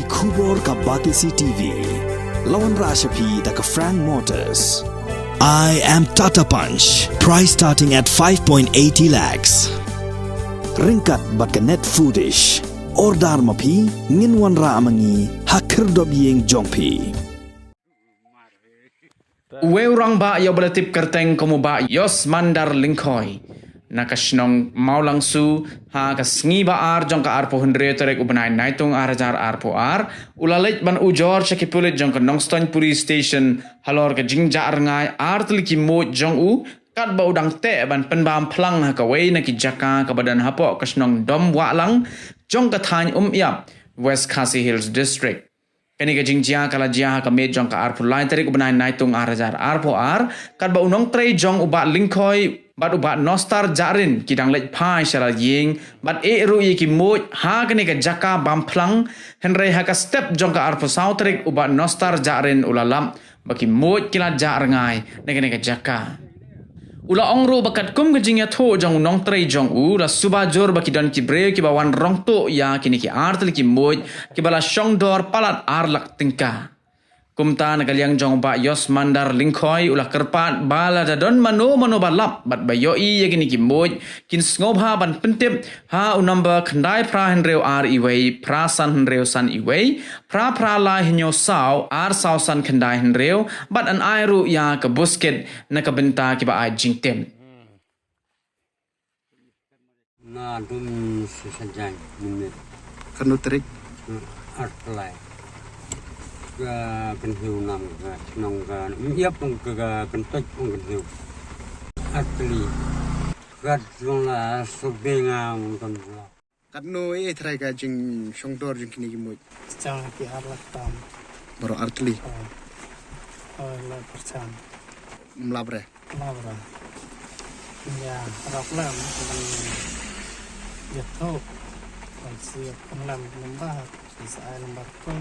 Kubor ka Batisi TV. Lawan Rashapi da ka Frank Motors. I am Tata Punch. Price starting at 5.80 lakhs. Ringkat bat ka net foodish. Ordar mapi nginwan ra amangi hakir dob yeng jongpi. Weurang ba ya belatip kerteng komu ba Yos Mandar Lingkoi. Nakasnong maulang su ha kasngi ba ar jong ka arpo hundre terek ubenai naitung arajar arpo ar ulalit ban ujor chakipulit jong ka Nongstoin Police Station halor ka jingja arngai ar teliki mo jong u kat ba udang te ban penbam plang ha ka wei na ki jaka ka badan hapo kasnong dom walang jong ka thany yap West Khasi Hills District. Kini ka jingjia kala jia ka med jong ka arpo lain terik ubenai naitung arajar arpo ar kat ba unong trei jong ubat Lingkoi bat ubat nostar jarin kidang lej pai syara ying bat ru ye ki moj ha kene ka jaka bamplang henry ha ka step jong ka arpo sautrik ubat nostar jarin ulalam baki moj kila jar ngai kene ka jaka ula ongro bakat kum ka jingya tho jong nong trei jong u la subajor baki don ki bre ki bawan rong to ya kini ki artel ki moj ki bala shong dor palat ar lak tingka kumta nagaliang jong ba Yos Mandar Lingkoi ulah kerpat bala dadon mano balap bat bayoi yagini ki moj kin sngob ha ban pentip ha unamba khandai pra henreu ar iwei pra san henreu san iwei pra la hinyo saw ar saw san khandai henreu bat an airu ya ka busket na ka benta ki ba ai jingtem na dum sesajai minit Kanu terik artlai kan hiu nam nong kan yap nong kan tok kan hiu atli kat la subenga kan la Kanu try ka jing shongdor jing kini gimoj. Jangan ki harlak tam. Baru artli. La perchan. Mlabre. Labra. Ya, raklam kan jatuh. Kan siap penlam lembah. Bisa lembar pun.